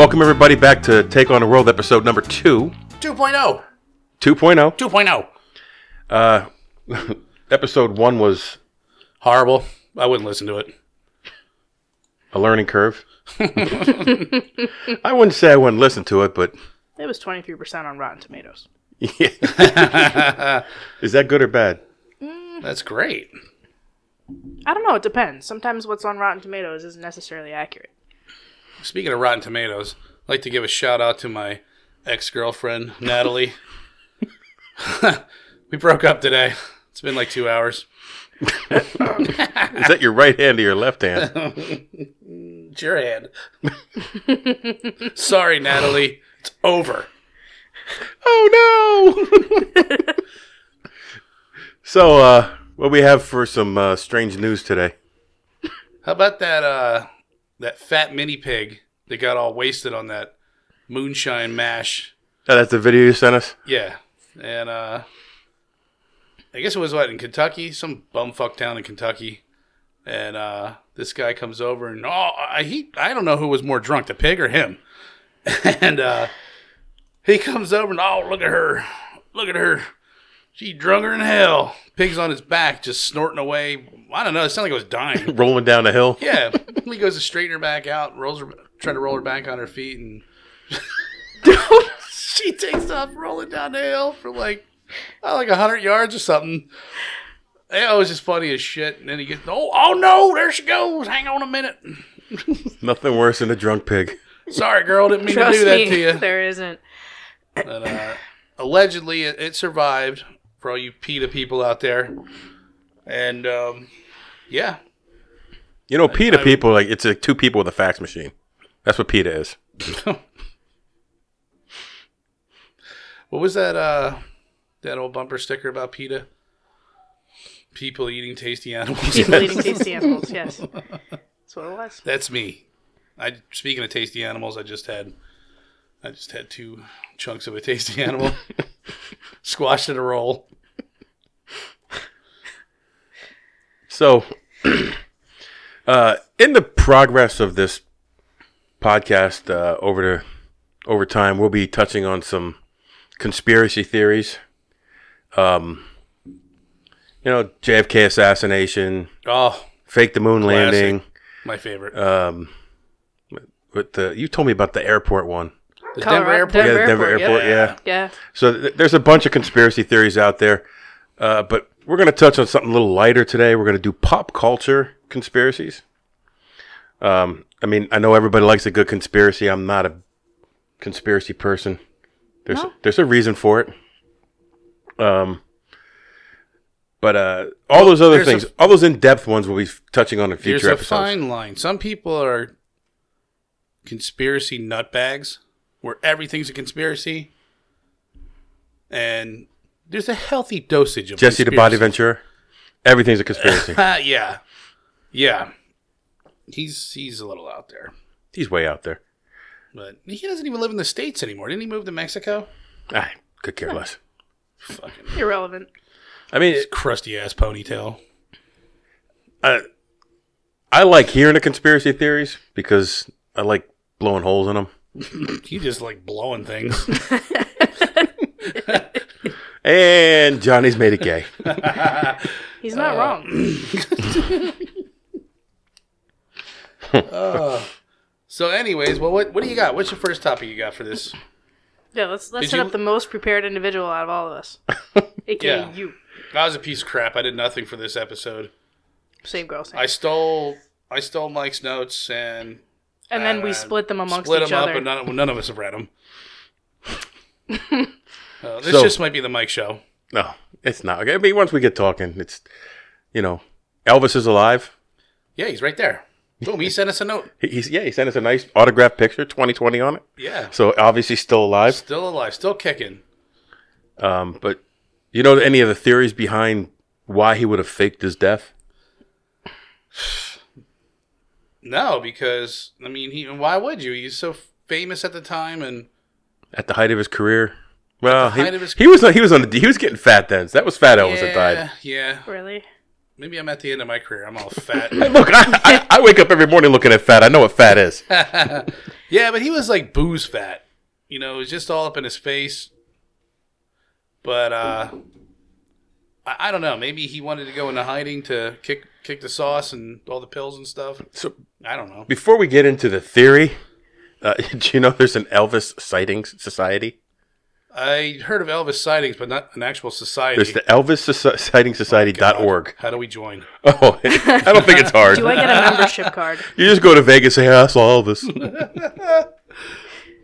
Welcome everybody back to Take on the World, episode number 2. 2.0. 2.0. 2.0. Episode 1 was Horrible. I wouldn't listen to it. a learning curve. I wouldn't say I wouldn't listen to it, but... It was 23% on Rotten Tomatoes. Yeah. Is that good or bad? That's great. I don't know. It depends. Sometimes what's on Rotten Tomatoes isn't necessarily accurate. Speaking of Rotten Tomatoes, I'd like to give a shout out to my ex-girlfriend, Natalie. We broke up today. It's been like 2 hours. Is that your right hand or your left hand? It's your hand. Sorry, Natalie. It's over. Oh, no! So, what we have for some strange news today? How about that fat mini pig that got all wasted on that moonshine mash? Oh, that's the video you sent us? Yeah. And I guess it was, in Kentucky? Some bumfuck town in Kentucky. And this guy comes over and, I don't know who was more drunk, the pig or him. And he comes over and, look at her. Look at her. She drunker than hell. Pig's on his back, just snorting away. I don't know. It sounded like it was dying. Rolling down the hill? Yeah. He goes to straighten her back out, trying to roll her back on her feet, and she takes off rolling down the hill for like 100 yards or something. Yeah, it was just funny as shit. And then he gets, oh no, there she goes. Hang on a minute. Nothing worse than a drunk pig. Sorry, girl. Didn't mean Trust to do that me, to you. There isn't. But, allegedly, it survived for all you PETA people out there. And, yeah. You know, PETA people, it's like two people with a fax machine. That's what PETA is. What was that old bumper sticker about PETA? People eating tasty animals. People eating tasty animals, yes. That's what it was. That's me. Speaking of tasty animals, I just had 2 chunks of a tasty animal. Squashed in a roll. So, in the progress of this podcast, over time, we'll be touching on some conspiracy theories. JFK assassination. Oh, fake the moon classic. landing. My favorite. You told me about the airport one. The Denver Airport. Yeah, the Denver Airport. Yeah. Yeah. So there's a bunch of conspiracy theories out there, but we're going to touch on something a little lighter today. We're going to do pop culture conspiracies. I know everybody likes a good conspiracy. I'm not a conspiracy person. There's a reason for it. But all those other things, all those in-depth ones, we'll be touching on in future episodes. There's a fine line. Some people are conspiracy nutbags, where everything's a conspiracy, and there's a healthy dosage of Jesse the Body Ventura, everything's a conspiracy. Yeah. He's a little out there. He's way out there. But he doesn't even live in the States anymore. Didn't he move to Mexico? I could care less. Fucking Irrelevant. his crusty ass ponytail. I like hearing the conspiracy theories because I like blowing holes in them. You just like blowing things. And Johnny's made it gay. He's not wrong. So anyways, well, what do you got? What's your first topic you got for this? Yeah, let's set up the most prepared individual out of all of us. AKA you. I was a piece of crap. I did nothing for this episode. Same girl, same. I stole Mike's notes and then we split them amongst split each them other. up, and none of us have read them. This just might be the Mike show. No, it's not. Okay, once we get talking, it's, Elvis is alive. Yeah, he's right there. Boom, he sent us a note. He sent us a nice autographed picture, 2020 on it. Yeah. So obviously still alive. Still alive, still kicking. But you know any of the theories behind why he would have faked his death? No, because why would you? He's so famous at the time and at the height of his career. Well, he he was getting fat then. So that was Fat Elvis that died. Yeah. Really? Maybe I'm at the end of my career. I'm all fat. Hey, look, I wake up every morning looking at fat. I know what fat is. Yeah, but he was like booze fat. You know, it was just all up in his face. But I don't know. Maybe he wanted to go into hiding to kick the sauce and all the pills and stuff. So I don't know. Before we get into the theory, do you know there's an Elvis Sightings Society? I heard of Elvis sightings, but not an actual society. There's the Elvis Sighting Society.org. How do we join? Oh, I don't think it's hard. Do I get a membership card? You just go to Vegas and say, I saw Elvis.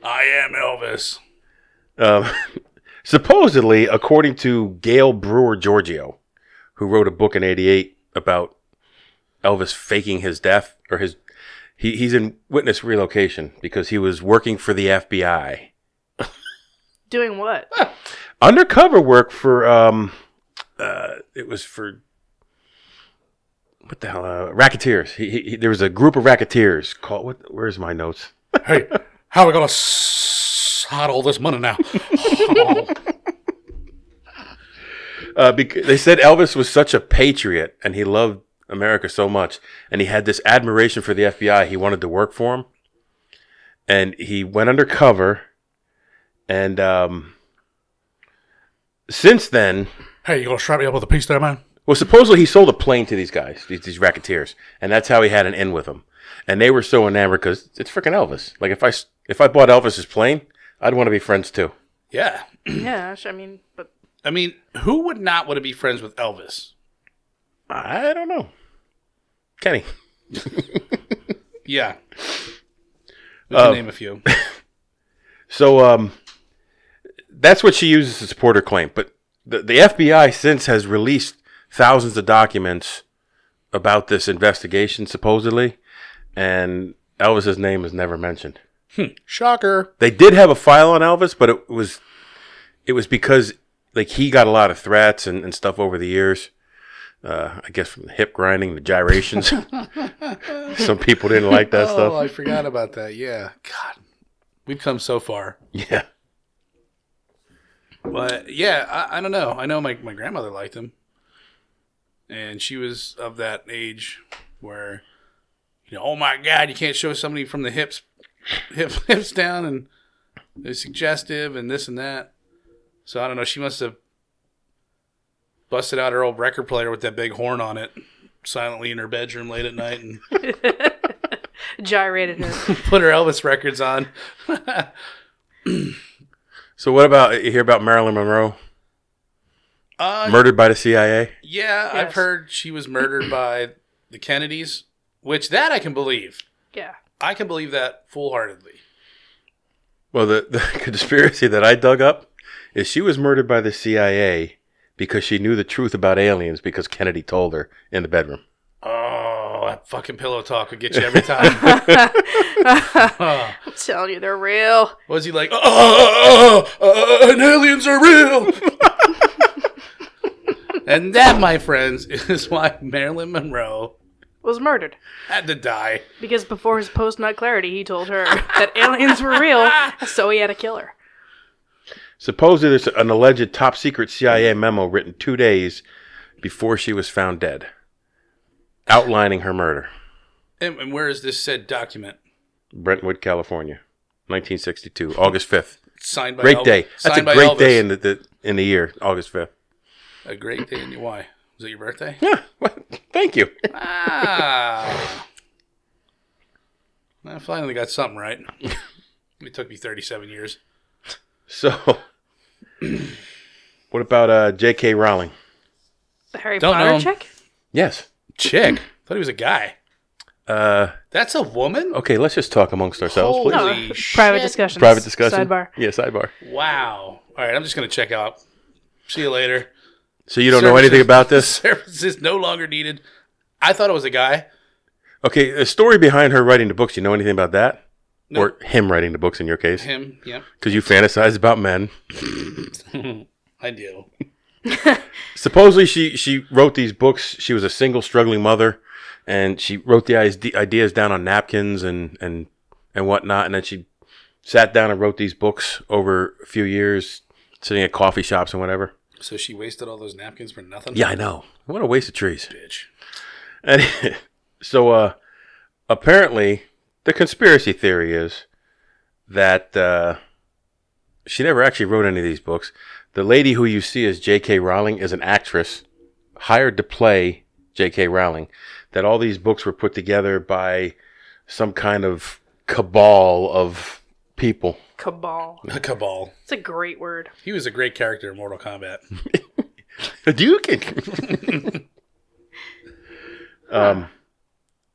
I am Elvis. Supposedly, according to Gail Brewer Giorgio, who wrote a book in '88 about Elvis faking his death, or he's in witness relocation because he was working for the FBI. Doing what? Undercover work for, it was for, what the hell, racketeers. There was a group of racketeers called, where's my notes? Hey, how are we going to hide all this money now? Because they said Elvis was such a patriot and he loved America so much, and he had this admiration for the FBI. He wanted to work for him, and he went undercover. And since then, hey, you gonna strap me up with a piece there, man? Well, supposedly he sold a plane to these guys, these racketeers, and that's how he had an in with them. And they were so enamored because it's freaking Elvis. Like if I bought Elvis's plane, I'd want to be friends too. Yeah. Yeah, I mean, who would not want to be friends with Elvis? I don't know. Kenny. Yeah. We can name a few. So that's what she uses to support her claim. But the FBI since has released thousands of documents about this investigation, supposedly, and Elvis's name is never mentioned. Shocker. They did have a file on Elvis, but it was because like he got a lot of threats and stuff over the years. I guess from the hip grinding, the gyrations. Some people didn't like that stuff. Oh, I forgot about that. Yeah. God. We've come so far. Yeah. But, yeah, I don't know. I know my grandmother liked him. And she was of that age where, you know, oh, my God, you can't show somebody from the hips down, and they're suggestive and this and that. So, I don't know. She must have busted out her old record player with that big horn on it silently in her bedroom late at night and gyrated her. Put her Elvis records on. So what about, you hear about Marilyn Monroe? Murdered by the CIA? Yeah, yes. I've heard she was murdered by the Kennedys, which that I can believe. Yeah. I can believe that full-heartedly. Well, the conspiracy that I dug up is she was murdered by the CIA because she knew the truth about aliens because Kennedy told her in the bedroom. Oh, that fucking pillow talk would get you every time. I'm telling you, they're real. Was he like, and aliens are real? And that, my friends, is why Marilyn Monroe was murdered. Had to die. Because before his post-nut clarity, he told her that aliens were real, so he had to kill her. Supposedly, there's an alleged top-secret CIA memo written 2 days before she was found dead, outlining her murder. And where is this said document? Brentwood, California, 1962, August 5th. Signed by great Elvis. Day. That's a great day in the year, August 5th. A great day in why? Was it your birthday? Yeah. Well, thank you. I finally got something right. It took me 37 years. So, what about J.K. Rowling? The Harry Potter chick? Yes. Chick? I thought he was a guy. That's a woman? Okay, let's just talk amongst ourselves, please. No, private discussions. Private discussion. Sidebar. Yeah, sidebar. Wow. All right, I'm just going to check out. See you later. So you don't know anything about this? Services no longer needed. I thought it was a guy. Okay, the story behind her writing the books, you know anything about that? Nope. Or him writing the books in your case? Him, yeah. Because you fantasize about men. I do. Supposedly she wrote these books. She was a single struggling mother, and she wrote the ideas down on napkins and whatnot, and then she sat down and wrote these books over a few years, sitting at coffee shops and whatever. So she wasted all those napkins for nothing? Yeah, I know. What a waste of trees. Bitch. And so apparently the conspiracy theory is that she never actually wrote any of these books. The lady who you see as J.K. Rowling is an actress hired to play J.K. Rowling. That all these books were put together by some kind of cabal of people. Cabal. A cabal. It's a great word. He was a great character in Mortal Kombat. Duke.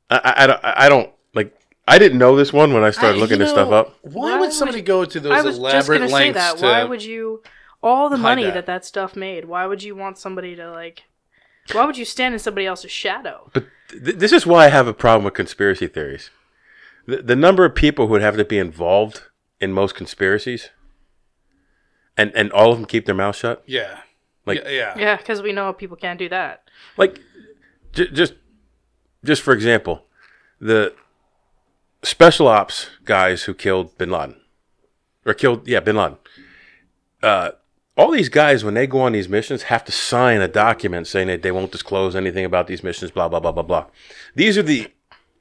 I don't like. I didn't know this one when I started looking this stuff up. Why would somebody go to those I was just elaborate going to say lengths that. to... Why would you... All the money that. that stuff made, why would you want somebody to, like... Why would you stand in somebody else's shadow? But this is why I have a problem with conspiracy theories. The number of people who would have to be involved in most conspiracies, and all of them keep their mouth shut. Yeah. Like, Yeah, because we know people can't do that. Like, just for example, the special ops guys who killed Bin Laden. Bin Laden. All these guys, when they go on these missions, have to sign a document saying that they won't disclose anything about these missions, blah, blah, blah, blah, blah. These are the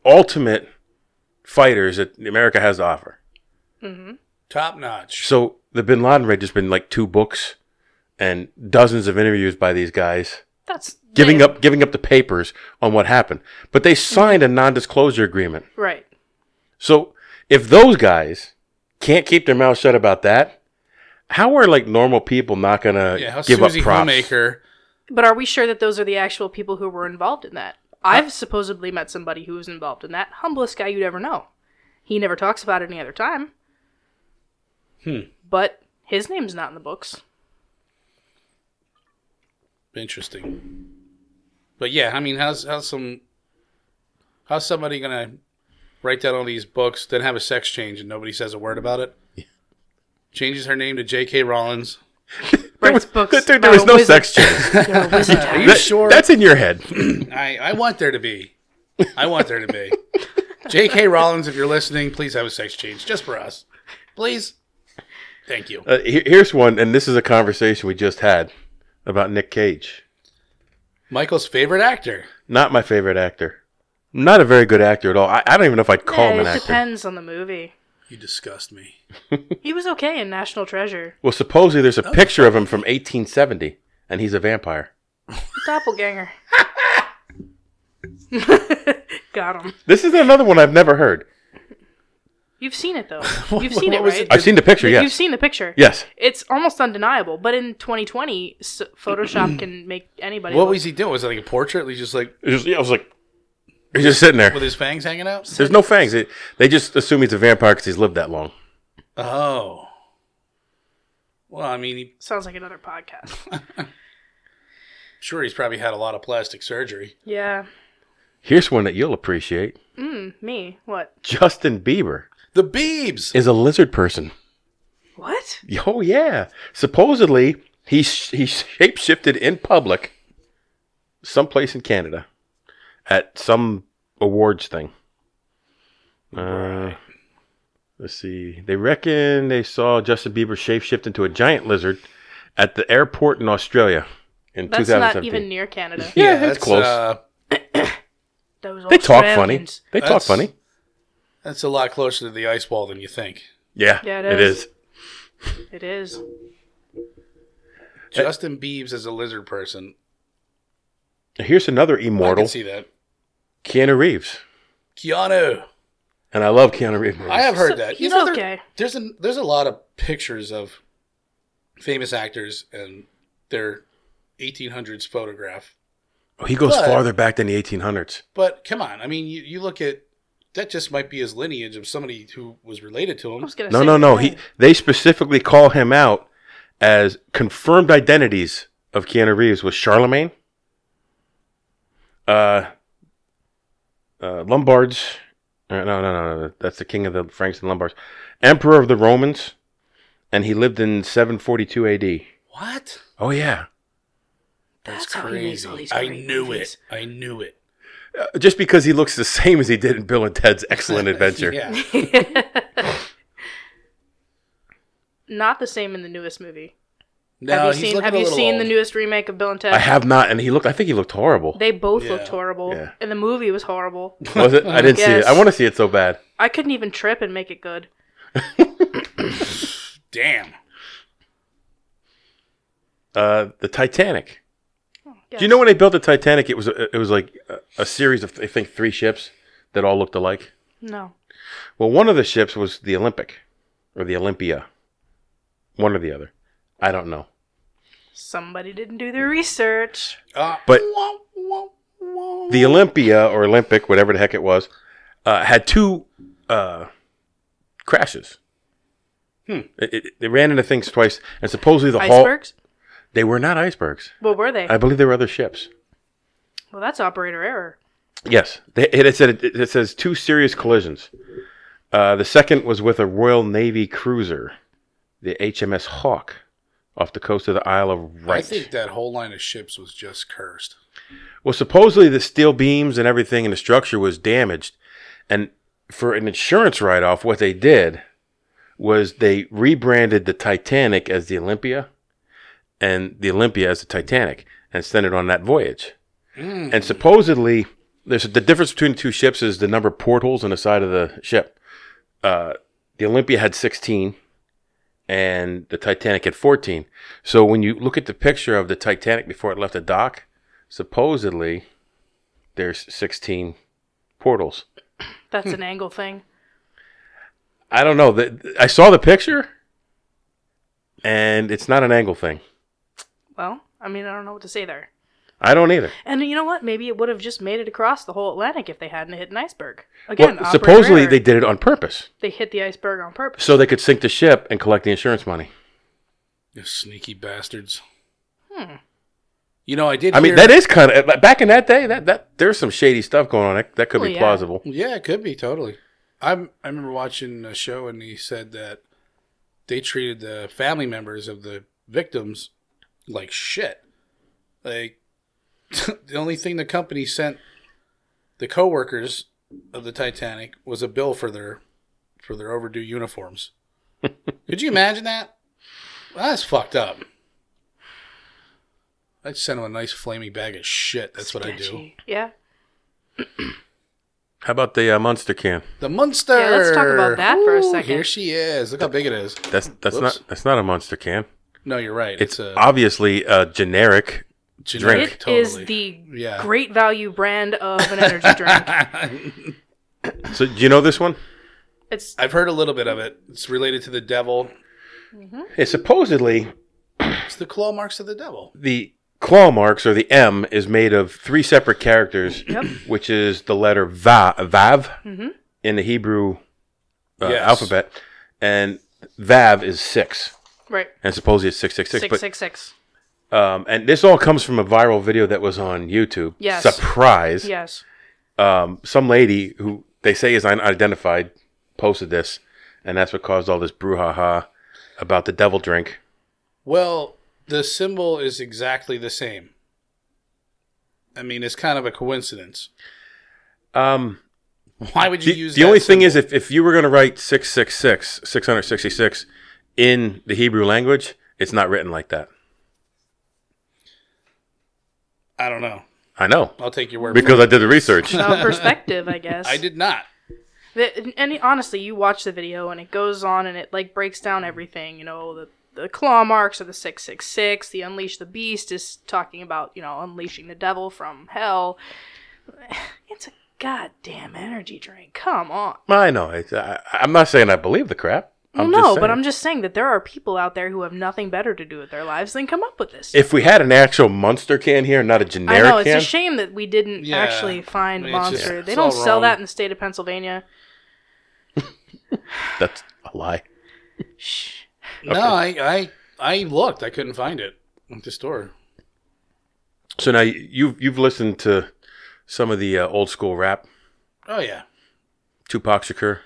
ultimate fighters that America has to offer. Mm-hmm. Top notch. So the Bin Laden raid has been like 2 books and dozens of interviews by these guys. That's giving up the papers on what happened. But they signed a non-disclosure agreement. Right. So if those guys can't keep their mouth shut about that, how are like normal people not gonna give Susie up props? Homemaker. But are we sure that those are the actual people who were involved in that? I've supposedly met somebody who was involved in that. Humblest guy you'd ever know. He never talks about it any other time. But his name's not in the books. Interesting. But yeah, I mean, how's somebody gonna write down all these books, then have a sex change and nobody says a word about it? Yeah. Changes her name to J.K. Rowling. Writes books. There was no sex change. Are you sure? That's in your head. I want there to be. J.K. Rowling, if you're listening, please have a sex change just for us, please. Thank you. Here's one, and this is a conversation we just had about Nick Cage. Michael's favorite actor. Not my favorite actor. Not a very good actor at all. I don't even know if I'd call him an actor. It depends on the movie. You disgust me. He was okay in National Treasure. Well, supposedly there's a picture of him from 1870, and he's a vampire. Doppelganger. Got him. This is another one I've never heard. You've seen it, though. You've seen it, right? I've seen the picture, yes. You've seen the picture. Yes. It's almost undeniable. But in 2020, Photoshop can make anybody What was he doing? Was it like a portrait? He's just like... I was like... He's just sitting there. With his fangs hanging out? There's no fangs. They just assume he's a vampire because he's lived that long. Oh. Well, I mean... Sounds like another podcast. Sure, he's probably had a lot of plastic surgery. Yeah. Here's one that you'll appreciate. Me? What? Justin Bieber. The Biebs! Is a lizard person. What? Oh, yeah. Supposedly, he shape-shifted in public someplace in Canada at some awards thing. Right. Let's see. They reckon they saw Justin Bieber shape-shift into a giant lizard at the airport in Australia in 2017. That's not even near Canada. Yeah, it's close. They talk funny. They talk funny. That's a lot closer to the ice ball than you think. Yeah, it is. It is. Justin Biebs is a lizard person. Here's another immortal. I can see that. Keanu Reeves. Keanu. And I love Keanu Reeves movies. I have heard that. He's okay. There's a lot of pictures of famous actors and their 1800s photograph. Oh, he goes farther back than the 1800s. But come on. I mean, you look at... That just might be his lineage of somebody who was related to him. No. They specifically call him out as confirmed identities of Keanu Reeves was Charlemagne, Lombards. No. That's the king of the Franks and Lombards. Emperor of the Romans, and he lived in 742 AD. What? Oh, yeah. That's crazy. I knew it. Just because he looks the same as he did in Bill and Ted's Excellent Adventure. Yeah. Not the same in the newest movie. No, have you seen the newest remake of Bill and Ted? I have not, and I think he looked horrible. They both looked horrible. Yeah. And the movie was horrible. Was it? I didn't see it. I want to see it so bad. I couldn't even trip and make it good. Damn. The Titanic. Yes. Do you know when they built the Titanic? It was like a series of, I think, 3 ships that all looked alike. No. Well, one of the ships was the Olympic or the Olympia. One or the other. I don't know. Somebody didn't do their research. But the Olympia or Olympic, whatever the heck it was, had 2 crashes. They ran into things twice, and supposedly the Icebergs? They were not icebergs. What were they? I believe they were other ships. Well, that's operator error. Yes, it says 2 serious collisions. The second was with a Royal Navy cruiser, the HMS Hawk, off the coast of the Isle of Wight. I think that whole line of ships was just cursed. Well, supposedly the steel beams and everything in the structure was damaged, and for an insurance write-off, what they did was they rebranded the Titanic as the Olympia, and the Olympia as the Titanic, and sent it on that voyage. And supposedly, the difference between the 2 ships is the number of portholes on the side of the ship. The Olympia had 16, and the Titanic had 14. So when you look at the picture of the Titanic before it left the dock, supposedly there's 16 portals. That's an angle thing. I don't know. I saw the picture, and it's not an angle thing. Well, I mean, I don't know what to say there. I don't either. And you know what? Maybe it would have just made it across the whole Atlantic if they hadn't hit an iceberg. Again, Well, supposedly they did it on purpose, They hit the iceberg on purpose. so they could sink the ship and collect the insurance money. You sneaky bastards. You know, I did. I mean, that is kind of back in that day. That there's some shady stuff going on. That could Well, be yeah. plausible. Yeah, it could be totally. I remember watching a show and he said that they treated the family members of the victims like shit. Like the only thing the company sent the co-workers of the Titanic was a bill for their overdue uniforms. Could you imagine that? That's fucked up. I'd send them a nice flaming bag of shit. That's what I do. Sketchy. Yeah. How about the Munster can? The Munster. Yeah, let's talk about that for a Ooh, second. Here she is. Look how big it is. That's not a Munster can. No, you're right. It's obviously a generic generic. It is the great value brand of an energy drink. So, do you know this one? I've heard a little bit of it. It's related to the devil. It's supposedly It's the claw marks of the devil. the claw marks, or the M, is made of 3 separate characters, which is the letter Vav in the Hebrew alphabet, and Vav is 6. Right. And supposedly it's 666. 666. And this all comes from a viral video that was on YouTube. Yes. Surprise. Yes. Some lady who they say is unidentified posted this, and that's what caused all this brouhaha about the devil drink. Well, the symbol is exactly the same. I mean, it's kind of a coincidence. Why would you use the that only thing is, symbol? if you were going to write 666 in the Hebrew language, it's not written like that. I don't know. I know. I'll take your word because for I did the research. Perspective, I guess. I did not. And honestly, you watch the video and it goes on and it like breaks down everything. You know, the claw marks are the 666. The Unleash the Beast is talking about, you know, unleashing the devil from hell. It's a goddamn energy drink. Come on. I know. I'm not saying I believe the crap. But I'm just saying that there are people out there who have nothing better to do with their lives than come up with this. If we had an actual Munster can here, not a generic can. I know, it's a shame that we didn't actually find Monster. They don't sell that in the state of Pennsylvania. That's a lie. Shh. Okay. No, I looked. I couldn't find it at the store. So now you've listened to some of the old school rap. Oh yeah, Tupac Shakur.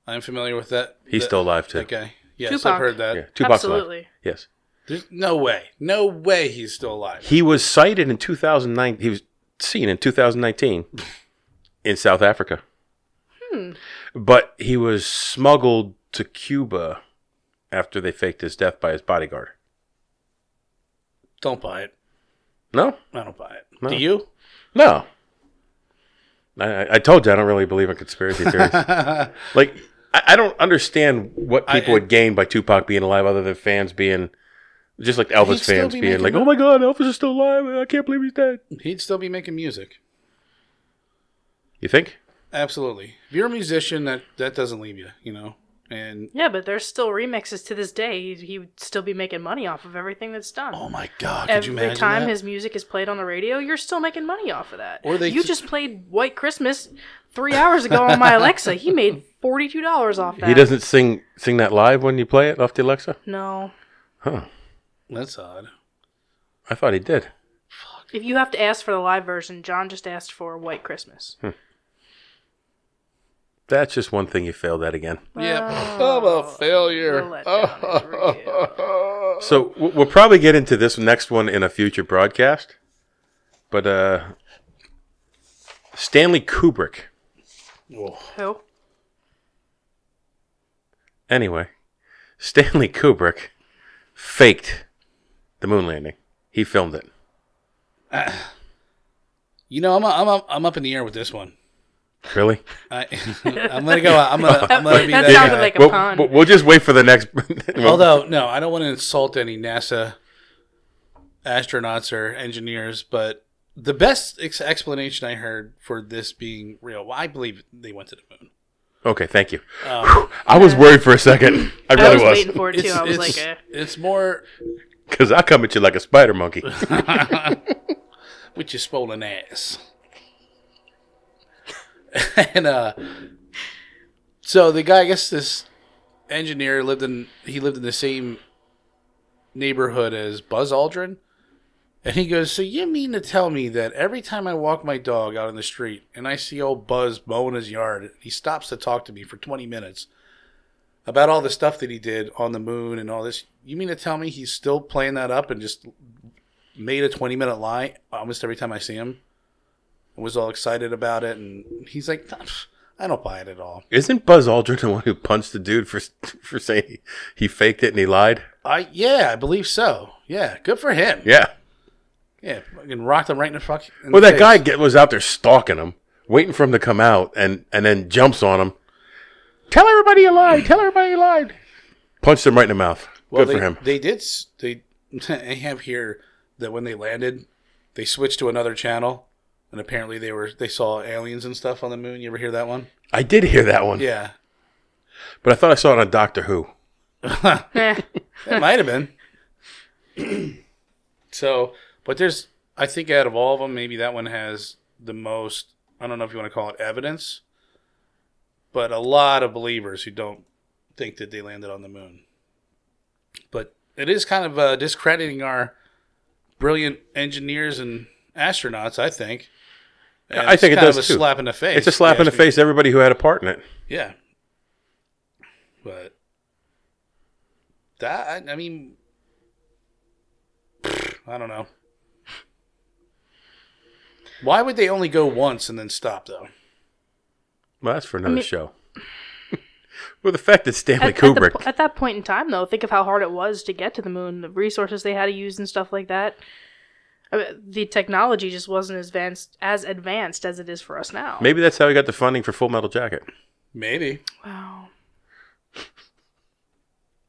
I'm familiar with that. He's still alive too. That guy. Yes, Tupac. I've heard that. Yeah, Tupac's Absolutely. alive. Yes. There's no way he's still alive. He was sighted in 2009. He was seen in 2019 in South Africa. But he was smuggled to Cuba after they faked his death by his bodyguard. Don't buy it. No? I don't buy it. No. Do you? No. I told you I don't really believe in conspiracy theories. Like, I don't understand what people would gain by Tupac being alive other than fans being, just like Elvis fans being like, oh my God, Elvis is still alive. I can't believe he's dead. He'd still be making music. You think? Absolutely. If you're a musician, that doesn't leave you, you know? And yeah, but there's still remixes to this day. He would still be making money off of everything that's done. Oh my God, could you imagine Every time that? his music is played on the radio, you're still making money off of that. Or you just played White Christmas 3 hours ago on my Alexa. He made $42 off that. He doesn't sing that live when you play it off the Alexa? No. Huh. That's odd. I thought he did. If you have to ask for the live version, John just asked for White Christmas. That's just one thing you failed at again. Yep. I'm a failure. So we'll probably get into this next one in a future broadcast. But Stanley Kubrick. Who? Anyway, Stanley Kubrick faked the moon landing. He filmed it. You know, I'm up in the air with this one. Really? I'm gonna go. I'm gonna be that sounded like a pun. We'll just wait for the next. Although, no, I don't want to insult any NASA astronauts or engineers, but the best explanation I heard for this being real, well, I believe they went to the moon. Okay, thank you. I was worried for a second. I really was. Waiting for it too. I was like, it's more because I come at you like a spider monkey with your swollen ass. And so the guy, I guess this engineer lived in the same neighborhood as Buzz Aldrin, and he goes, "So you mean to tell me that every time I walk my dog out in the street and I see old Buzz mowing his yard, he stops to talk to me for 20 minutes about all the stuff that he did on the moon and all this? You mean to tell me he's still playing that up and just made a 20-minute lie almost every time I see him? Was all excited about it, and he's like, I don't buy it at all." Isn't Buzz Aldrin the one who punched the dude for saying he faked it and he lied? I believe so. Yeah, good for him. Yeah. Yeah, fucking rocked him right in the fuck. Well, that guy was out there stalking him, waiting for him to come out, and then jumps on him. Tell everybody you lied. Tell everybody you lied. Punched him right in the mouth. Well, good for him. They have here that when they landed, they switched to another channel. And apparently they saw aliens and stuff on the moon. You ever hear that one? I did hear that one. Yeah. But I thought I saw it on Doctor Who. It might have been. So, but I think out of all of them, maybe that one has the most, I don't know if you want to call it evidence, but a lot of believers who don't think that they landed on the moon. But it is kind of discrediting our brilliant engineers and astronauts, I think. And I think it does, too. It's kind of a slap in the face. It's a slap in the face to everybody who had a part in it. Yeah. But that, I mean, I don't know. Why would they only go once and then stop, though? Well, that's for another show. Well, the fact that Stanley Kubrick... At that point in time, though, think of how hard it was to get to the moon, the resources they had to use and stuff like that. I mean, the technology just wasn't as advanced as it is for us now. Maybe that's how he got the funding for Full Metal Jacket. Maybe. Wow.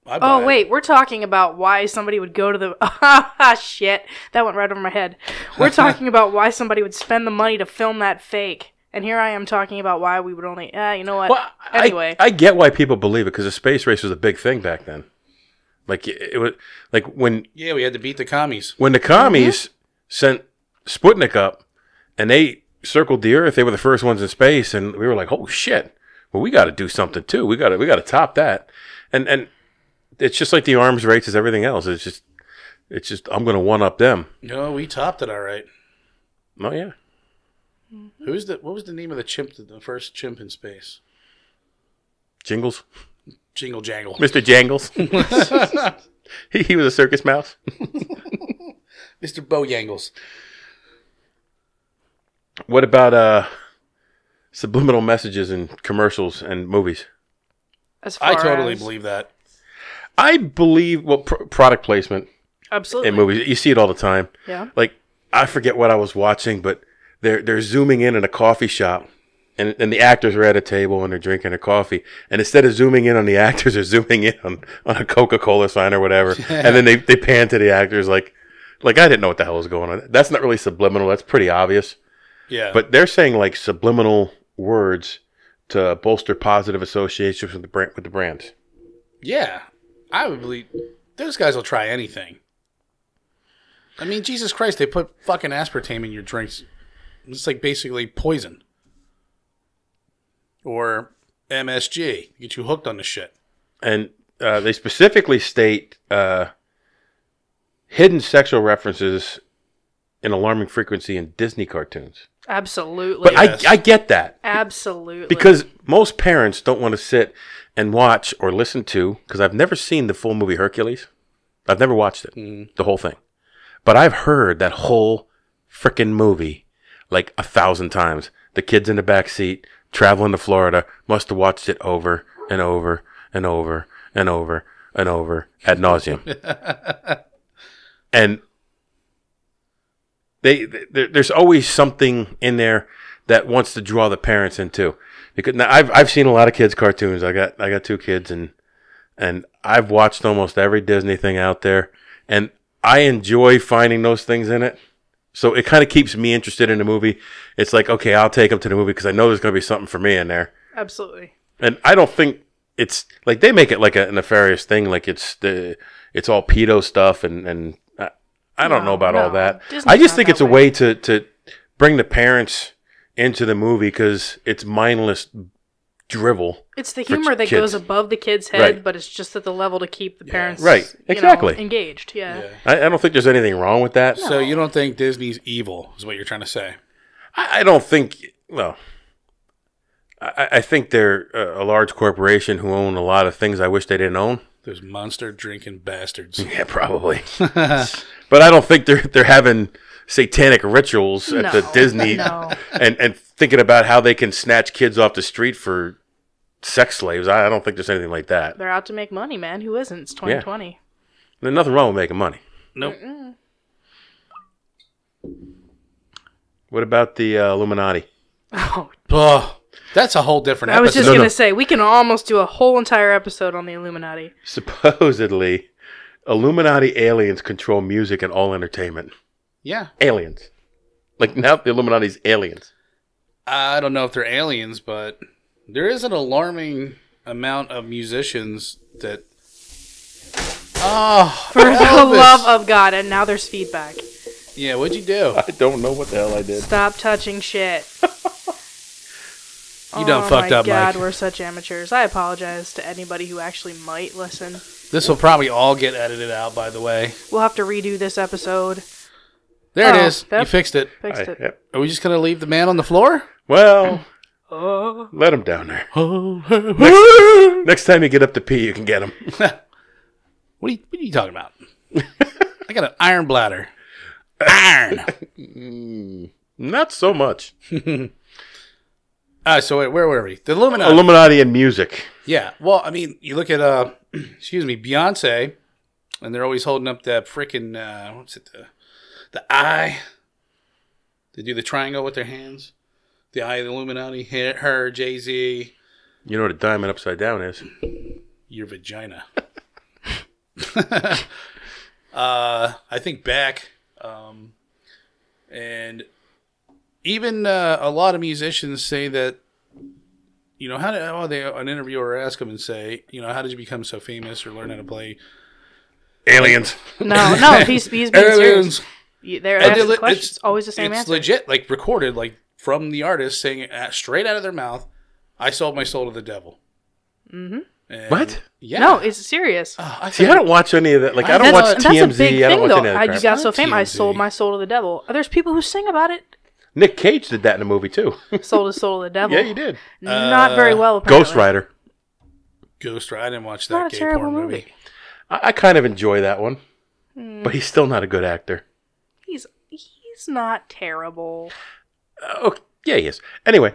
Oh, wait. We're talking about why somebody would go to the... Shit. That went right over my head. We're talking about why somebody would spend the money to film that fake. And here I am talking about why we would only... you know what? Well, anyway. I get why people believe it, because the space race was a big thing back then. Like, it was... Like, when... Yeah, we had to beat the commies. When the commies... sent Sputnik up, and they circled the Earth. They were the first ones in space, and we were like, "Oh shit! Well, we got to do something too. We got to top that." And it's just like the arms race is everything else. It's just I'm going to one up them. No, we topped it all right. Oh yeah. What was the name of the first chimp in space? Jingles. Jingle Jangle. Mr. Jangles. he was a circus mouse. Mr. Bojangles. What about subliminal messages in commercials and movies? I totally believe that. I believe, product placement. Absolutely. In movies. You see it all the time. Yeah. Like, I forget what I was watching, but they're zooming in a coffee shop, and the actors are at a table and they're drinking a coffee, and instead of zooming in on the actors, they're zooming in on a Coca-Cola sign or whatever, and then they pan to the actors like I didn't know what the hell was going on. That's not really subliminal. That's pretty obvious. Yeah. But they're saying like subliminal words to bolster positive associations with the brands. Yeah. I would believe those guys will try anything. I mean, Jesus Christ, they put fucking aspartame in your drinks. It's like basically poison. Or MSG. Get you hooked on the shit. And they specifically state hidden sexual references in alarming frequency in Disney cartoons. Absolutely. But Yes. I get that. Absolutely. Because most parents don't want to sit and watch or listen to, because I've never seen the full movie Hercules. I've never watched it, the whole thing. But I've heard that whole frickin' movie like 1,000 times. The kids in the back seat, traveling to Florida, must have watched it over and over and over and over and over ad nauseum. And there's always something in there that wants to draw the parents in too. Because now I've seen a lot of kids' cartoons. I got 2 kids, and I've watched almost every Disney thing out there, and I enjoy finding those things in it. So it kind of keeps me interested in the movie. It's like, okay, I'll take them to the movie because I know there's going to be something for me in there. Absolutely. And I don't think it's like they make it like a nefarious thing, like it's all pedo stuff, and I don't know about all that. Disney's I just not think that it's a way to bring the parents into the movie because it's mindless drivel. It's the for humor that kids. goes above the kid's head, Right. but it's just at the level to keep the parents Right, exactly. engaged. Yeah. I don't think there's anything wrong with that. So you don't think Disney's evil, is what you're trying to say? I don't think. Well, I think they're a large corporation who own a lot of things I wish they didn't own. Those monster drinking bastards. Yeah, probably. But I don't think they're having satanic rituals at the Disney No. and thinking about how they can snatch kids off the street for sex slaves. I don't think there's anything like that. They're out to make money, man. Who isn't? It's 2020. There's nothing wrong with making money. Nope. What about the Illuminati? Oh, That's a whole different I was episode. just going to say, we can almost do a whole entire episode on the Illuminati. Supposedly, Illuminati aliens control music and all entertainment. Yeah. Aliens. Like now the Illuminati's aliens. I don't know if they're aliens, but there is an alarming amount of musicians that... Oh, For the Elvis. love of God, and now there's feedback. Yeah, what'd you do? I don't know what the hell I did. Stop touching shit. You done fucked up, Oh my God, Mike. we're such amateurs. I apologize to anybody who actually might listen. This will probably all get edited out, by the way. We'll have to redo this episode. There it Oh, is. yep. You fixed it. Fixed it. Yep. Are we just going to leave the man on the floor? Well, Oh. let him down there. Next time you get up to pee, you can get him. What are you talking about? I got an iron bladder. Iron. Not so much. So wait, where were we? The Illuminati. Illuminati and music. Yeah. Well, I mean, you look at excuse me, Beyonce, and they're always holding up that freaking what's it? The eye. They do the triangle with their hands. The eye of the Illuminati. Her, Jay-Z. You know what a diamond upside down is? Your vagina. I think back, and even a lot of musicians say that, you know, an interviewer ask them and say, you know, how did you become so famous or learn how to play? Aliens. No, he's being serious. They're asking the question. It's always the same it's answer. legit, like recorded, like from the artist saying it straight out of their mouth, I sold my soul to the devil. Mm-hmm. What? Yeah. No, it's serious. See, I don't watch any of that. Like, I don't watch That's TMZ. a big I don't thing, watch though. any of that How crap. you got so famous? I TMZ. sold my soul to the devil. There's people who sing about it. Nick Cage did that in a movie, too. Sold his soul to the devil. Yeah, he did. Not very well, apparently. Ghost Rider. Ghost Rider. I didn't watch Not that a gay terrible porn movie. movie. I kind of enjoy that one. But he's still not a good actor. He's not terrible. Oh, yeah, he is. Anyway.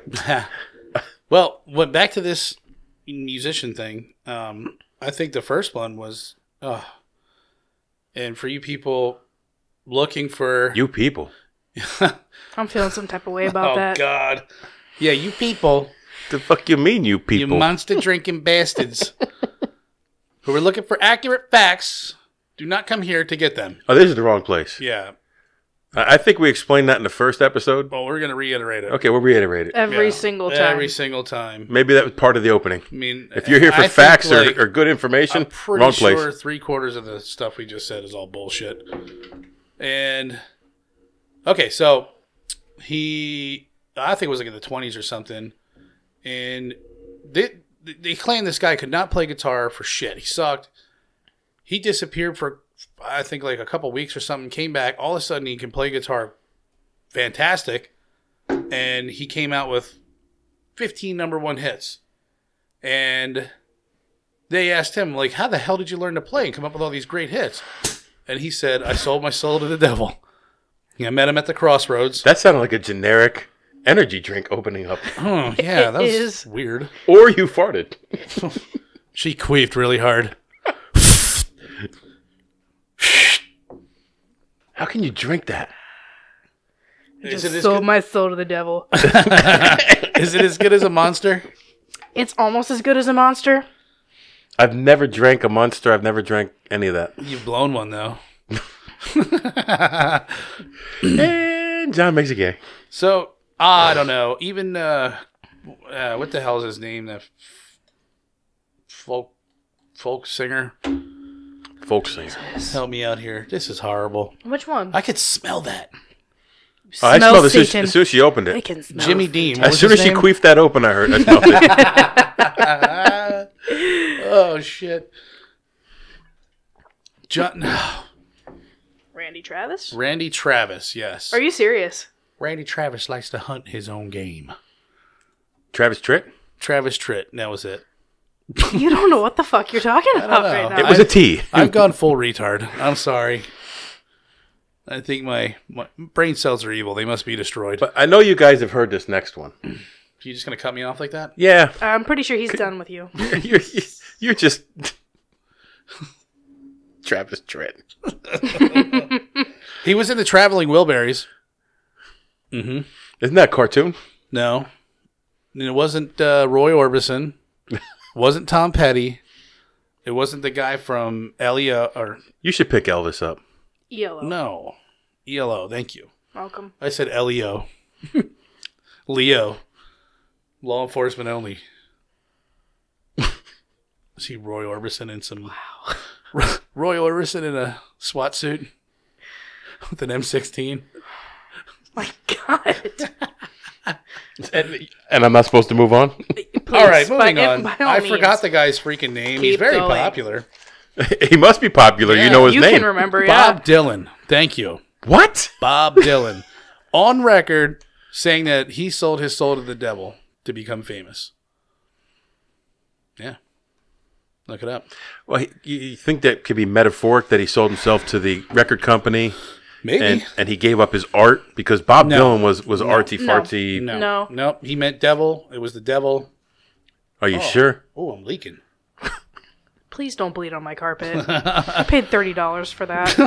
Well, back to this musician thing. I think the first one was, and for you people looking for You people. I'm feeling some type of way about oh that. God, Yeah, you people. The fuck you mean, you people? You monster drinking bastards who are looking for accurate facts. Do not come here to get them. Oh, this is the wrong place. Yeah. I think we explained that in the first episode. Well, we're going to reiterate it. Okay, we'll reiterate it. Every single time. Every single time. Maybe that was part of the opening. I mean, if you're here for I facts think, or good information, I'm pretty wrong sure place. 3/4 of the stuff we just said is all bullshit. And, okay, so I think it was like in the 20s or something, and they claimed this guy could not play guitar for shit. He sucked. He disappeared for, I think, like a couple weeks or something, came back. All of a sudden, he can play guitar fantastic, and he came out with 15 number one hits. And they asked him, like, how the hell did you learn to play and come up with all these great hits? And he said, I sold my soul to the devil. I met him at the crossroads. That sounded like a generic energy drink opening up. Oh, yeah, that was is. weird. Or you farted. She queefed really hard. How can you drink that? Is it as Sold good? my soul to the devil. Is it as good as a Monster? It's almost as good as a Monster. I've never drank a Monster. I've never drank any of that. You've blown one, though. And John makes it gay. So, I don't know. Even, what the hell is his name? That folk singer? Folk singer. Help me out here. This is horrible. Which one? I could smell that. Oh, I smelled it Satan. as soon as she opened I it. can smell Jimmy Satan. Dean. What As was soon his as she name? queefed that open, I smelled it. Oh, shit. John, Randy Travis? Randy Travis, yes. Are you serious? Randy Travis likes to hunt his own game. Travis Tritt? Travis Tritt, that was it. You don't know what the fuck you're talking about know. right now. It was a T. I've gone full retard. I'm sorry. I think my brain cells are evil. They must be destroyed. But I know you guys have heard this next one. You just going to cut me off like that? Yeah. I'm pretty sure he's done with you. You're just... Travis Tritt. He was in the Traveling Wilburys. Mm-hmm. Isn't that a cartoon? No. And it wasn't Roy Orbison. Wasn't Tom Petty. It wasn't the guy from LEO. Or You should pick Elvis up. ELO. no. ELO, thank you. Welcome. I said LEO. Leo. Law enforcement only. See Roy Orbison in some... Wow. Roy Orbison in a SWAT suit with an M16. My God. And I'm not supposed to move on? Please, All right, moving on. by all I means. forgot the guy's freaking name. He's Keep very going. popular. He must be popular. Yeah. You know his You name. can remember, yeah. Bob Dylan. Thank you. What? Bob Dylan. On record saying that he sold his soul to the devil to become famous. Yeah. Look it up. Well, you think that could be metaphoric, that he sold himself to the record company Maybe. and he gave up his art? Because Bob No. Dylan was artsy-fartsy. No. No. Nope. He meant devil. It was the devil. Are you sure? Oh, I'm leaking. Please don't bleed on my carpet. I paid $30 for that.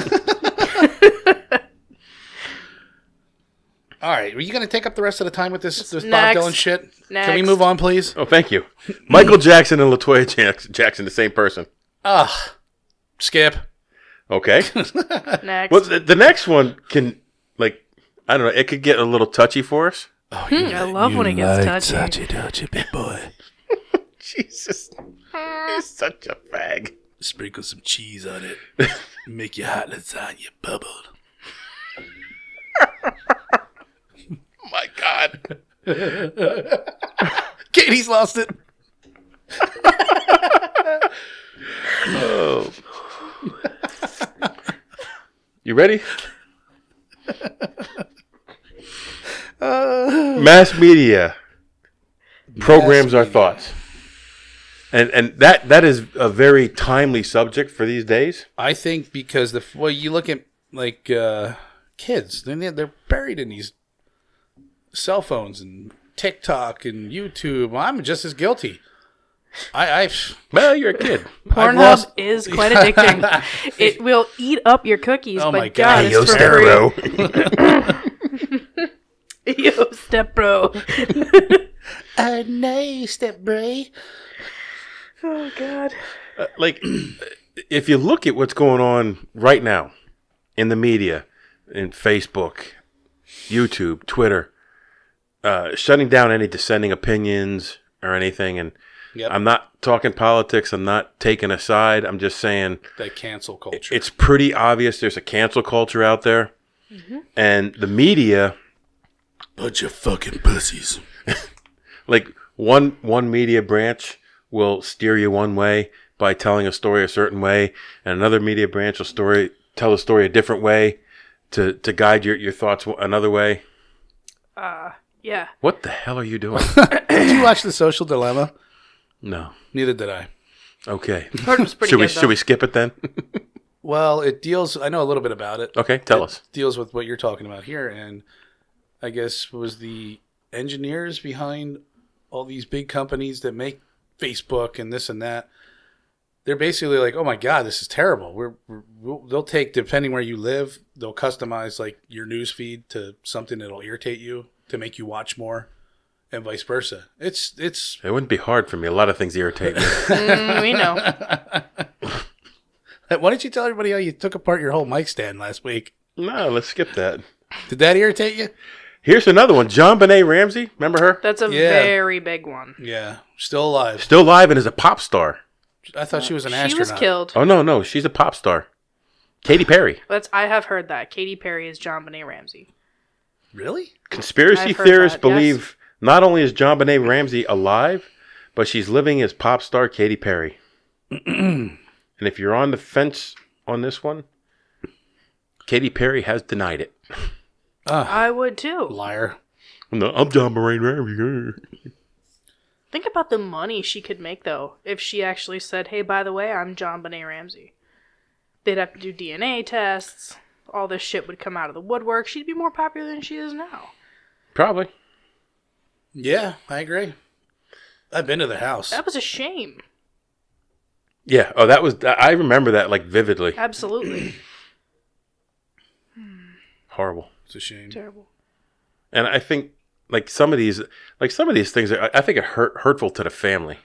All right. Are you going to take up the rest of the time with this Bob Next. Dylan shit? Can we Next. move on, please? Oh, thank you. Michael Jackson and LaToya Jackson, the same person. Skip. Okay. Next. Well, the next one can, like, I don't know, it could get a little touchy for us. I love when it gets touchy. touchy, big boy. Jesus. He's such a fag. Sprinkle some cheese on it. Make your hot lasagna bubble. My God. Katie's lost it. Oh. You ready? Mass media programs our thoughts. And that is a very timely subject for these days. I think because you look at like kids, they're buried in these cell phones and TikTok and YouTube. I'm just as guilty. Well, you're a kid. Pornhub is quite addicting. It will eat up your cookies, Oh but my God, God. it's for free. Yo, step bro. No, step bro. Oh, God. Like, if you look at what's going on right now in the media, in Facebook, YouTube, Twitter, shutting down any dissenting opinions or anything, and Yep. I'm not talking politics, I'm not taking a side, I'm just saying That cancel culture. it's pretty obvious there's a cancel culture out there, and the media, bunch of fucking pussies. like one media branch will steer you one way by telling a story a certain way, and another media branch will tell a story a different way to guide your thoughts another way. Yeah. What the hell are you doing? Did you watch The Social Dilemma? No. Neither did I. Okay. Heard it was pretty Should we good, should we skip it then? Well, it deals. I know a little bit about it. Okay, tell us. Deals with what you're talking about here, and I guess was the engineers behind all these big companies that make Facebook and this and that. They're basically like, oh my God, this is terrible. They'll take, depending where you live, they'll customize like your news feed to something that'll irritate you to make you watch more, and vice versa. It wouldn't be hard for me. A lot of things irritate me. We know. Why don't you tell everybody how you took apart your whole mic stand last week? No, let's skip that. Did that irritate you? Here's another one. John Benet Ramsey. Remember her? That's a Yeah. very big one. Yeah, still alive. Still alive and is a pop star. I thought she was an She astronaut. was killed. Oh, no. She's a pop star. Katy Perry. I have heard that. Katy Perry is John Benet Ramsey. Really? Conspiracy I've heard theorists that, believe yes. not only is John Benet Ramsey alive, but she's living as pop star Katy Perry. And if you're on the fence on this one, Katy Perry has denied it. I would too. Liar. No, I'm John Benet Ramsey. Think about the money she could make, though, if she actually said, hey, by the way, I'm John Benet Ramsey. They'd have to do DNA tests. All this shit would come out of the woodwork. She'd be more popular than she is now. Probably. Yeah, I agree. I've been to the house. That was a shame. Yeah. Oh, I remember that like vividly. Absolutely. Horrible. It's a shame. Terrible. And I think some of these things I think are hurtful to the family.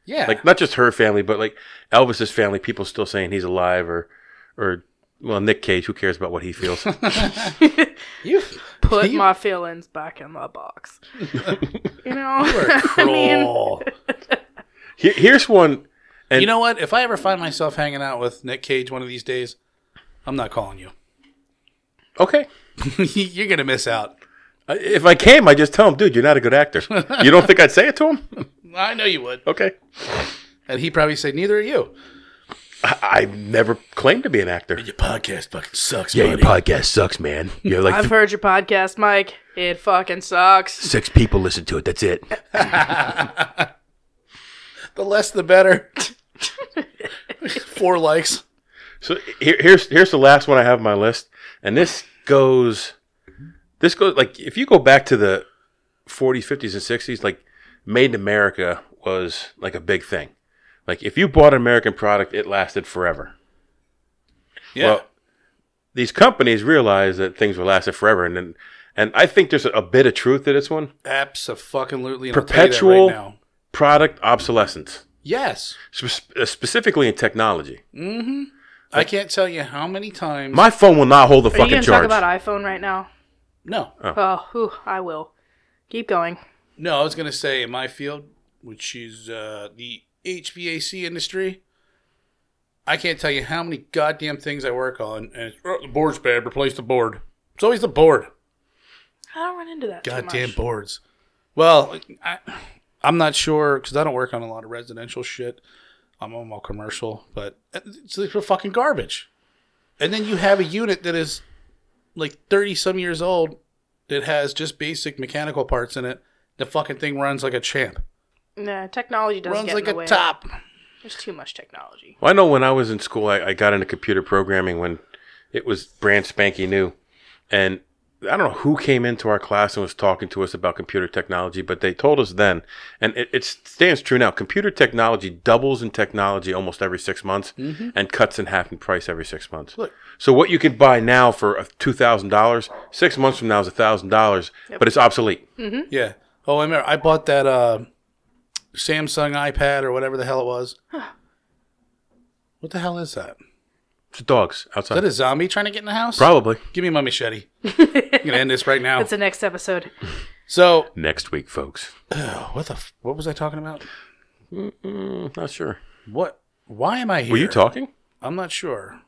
Yeah. Like not just her family, but like Elvis's family, people still saying he's alive or well, Nick Cage, who cares about what he feels? you Put my feelings back in my box. You know? You are cruel. Here's one. And you know what? If I ever find myself hanging out with Nick Cage one of these days, I'm not calling you. Okay. You're going to miss out. If I came, I just tell him, dude, you're not a good actor. You don't think I'd say it to him? I know you would. Okay. And he'd probably say, neither are you. I've never claimed to be an actor. Your podcast fucking sucks, Yeah, buddy. your podcast sucks, man. You're like I've heard your podcast, Mike. It fucking sucks. 6 people listen to it. That's it. The less the better. 4 likes. So here's the last one I have on my list, and this goes like if you go back to the 40s, 50s, and 60s, like Made in America was like a big thing. Like if you bought an American product, it lasted forever. Yeah. Well, these companies realized that things will last forever, and I think there's a bit of truth to this one. Abso-fucking-lutely. Perpetual right now. product obsolescence, Yes. specifically in technology. Mm-hmm. I can't tell you how many times. My phone will not hold the Are you fucking going to charge. talk about iPhone right now? No. I will. Keep going. No, I was going to say in my field, which is the HVAC industry, I can't tell you how many goddamn things I work on, and the board's bad, replace the board. It's always the board. I don't run into that too Goddamn much. boards. Well, I'm not sure, because I don't work on a lot of residential shit. I'm on all commercial, but it's like fucking garbage. And then you have a unit that is like 30-some years old that has just basic mechanical parts in it. The fucking thing runs like a champ. Nah, technology doesn't Runs get like in the a way. top. There's too much technology. Well, I know when I was in school, I got into computer programming when it was brand spanking new. And I don't know who came into our class and was talking to us about computer technology, but they told us then, and it stands true now, computer technology doubles in technology almost every 6 months and cuts in half in price every 6 months. Look. So what you could buy now for $2,000, 6 months from now is $1,000, but it's obsolete. Yeah. Oh, I remember. I bought that Samsung iPad or whatever the hell it was. What the hell is that? It's dogs Is outside. that a zombie trying to get in the house? Probably. Give me my machete. I'm going to end this right now. That's the next episode. So, Next week, folks. what was I talking about? Not sure. What? Why am I here? Were you talking? I'm not sure.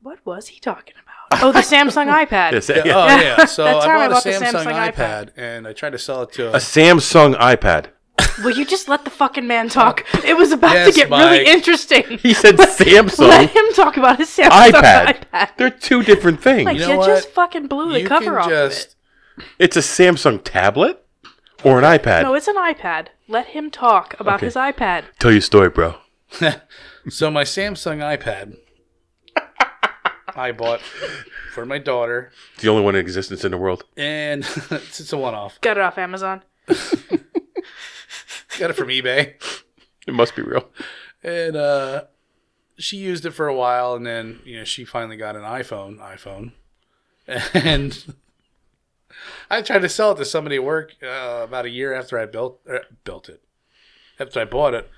What was he talking about? Oh, the Samsung iPad. Yes, Oh, yeah. yeah. So That I time I bought a bought the Samsung Samsung iPad, and I tried to sell it to A Samsung iPad. Will you just let the fucking man talk? It was about Yes, to get Mike. really interesting. He said Let Samsung him talk about his Samsung iPad. They're two different things. Like, You you know just what? fucking blew the You cover can off just... It's a Samsung tablet or an iPad? of it. No, it's an iPad. Let him talk about Okay. his iPad. Tell your story, bro. So my Samsung iPad, I bought for my daughter, It's the only one in existence in the world. and it's a one-off. Got it off Amazon. Got it from eBay. It must be real. And she used it for a while, and then she finally got an iPhone, and I tried to sell it to somebody at work about a year after I built it. After I bought it,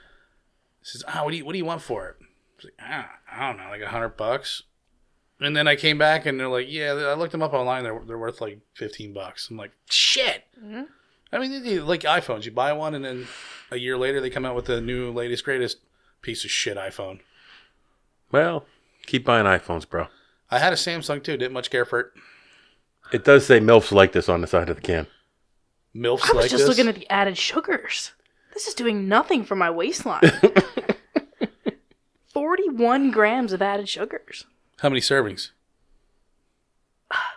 he says, "What do you want for it?" I was like, I don't know, like $100. And then I came back, and they're like, "Yeah." I looked them up online. They're worth like $15. I'm like, "Shit." Mm-hmm. I mean, they like iPhones. You buy one, and then a year later, they come out with the new, latest, greatest piece of shit iPhone. Well, keep buying iPhones, bro. I had a Samsung too. Didn't much care for it. It does say MILFs like this on the side of the can. MILFs I was like just this. looking at the added sugars. This is doing nothing for my waistline. 41 grams of added sugars How many servings?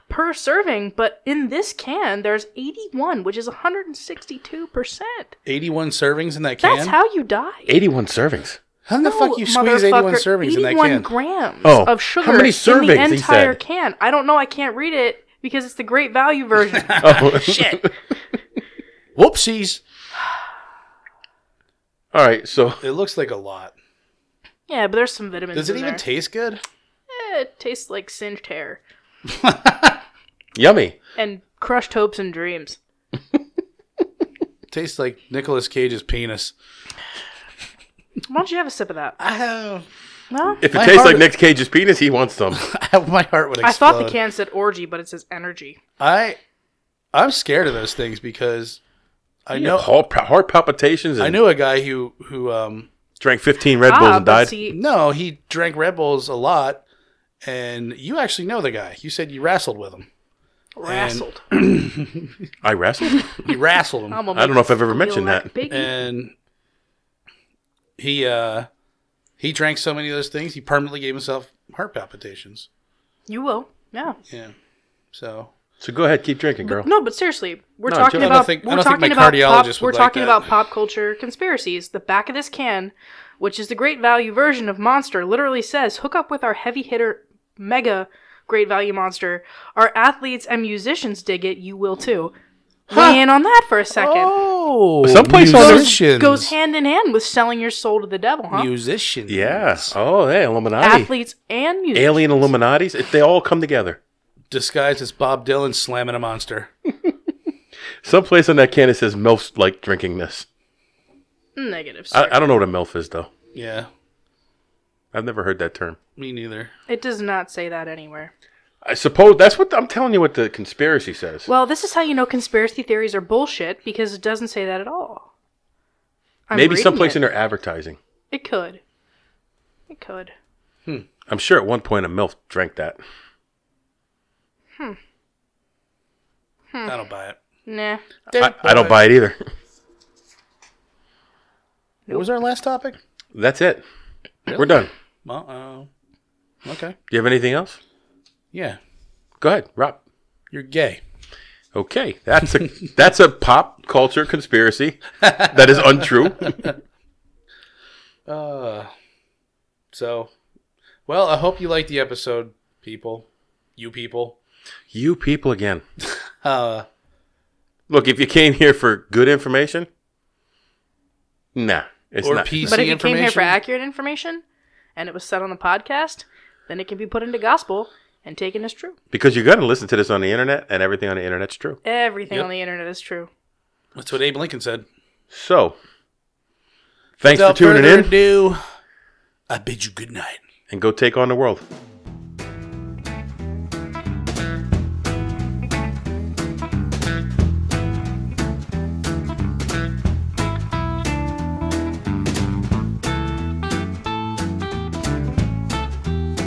per serving, but in this can, there's 81, which is 162%. 81 servings in that can? That's how you die. 81 servings. How in the fuck you squeeze 81 servings in that 81 can? grams Oh, of sugar how many in servings, the he entire said? can. I don't know. I can't read it because it's the great value version. Oh, Shit. Whoopsies. All right, so It looks like a lot. Yeah, but there's some vitamins Does it in even there. taste good? It tastes like singed hair yummy. and crushed hopes and dreams. Tastes like Nicolas Cage's penis. Why don't you have a sip of that? I have... No? If it My tastes heart- like Nick Cage's penis, he wants some. My heart would explode. I thought the can said orgy, but it says energy. I'm scared of those things because I know... Heart palpitations. And I knew a guy who drank 15 Red Bulls and but died. see, no, he drank Red Bulls a lot, and you actually know the guy. You said you wrestled with him. wrestled. I wrestled? You wrestled him. I'm gonna I don't know if I've ever feel mentioned like that. Biggie. And he drank so many of those things, he permanently gave himself heart palpitations. You will. Yeah. Yeah. So So go ahead, keep drinking, girl. No, but seriously, we're No, talking Joe- I about don't we're think talking my about cardiologist we're would like talking that. about pop culture conspiracies. The back of this can, which is the great value version of Monster, literally says, "Hook up with our heavy hitter mega great value Monster. Our athletes and musicians dig it. You will too." Weigh in on that for a second. Oh, Someplace on there- musicians. Goes hand in hand with selling your soul to the devil, huh? Musicians. Yeah. Oh, hey, Illuminati. Athletes and musicians. Alien Illuminatis. They all come together. Disguised as Bob Dylan slamming a monster. Someplace on that can it says MILFs like drinking this. Negative. Sir. I don't know what a MILF is, though. Yeah, I've never heard that term. me neither. It does not say that anywhere. I suppose that's what I'm telling you what the conspiracy says. Well, this is how you know conspiracy theories are bullshit, because it doesn't say that at all. I'm Maybe reading someplace it. in their advertising. It could. It could. I'm sure at one point a MILF drank that. I don't buy it. Nah. I don't buy it either. What was our last topic? That's it. We're done. Okay. Do you have anything else? Yeah, Go ahead, Rob. you're gay. Okay, that's a pop culture conspiracy that is untrue. So, well, I hope you liked the episode, people. You people. You people again. Uh, Look, if you came here for good information, nah, it's or not. PC But if you information. came here for accurate information, and it was said on the podcast, then it can be put into gospel and taken as true. Because you're going to listen to this on the internet, and everything on the internet's true. Everything Yep. on the internet is true. That's what Abe Lincoln said. So, thanks for Without tuning further in, ado, I bid you good night. and go take on the world.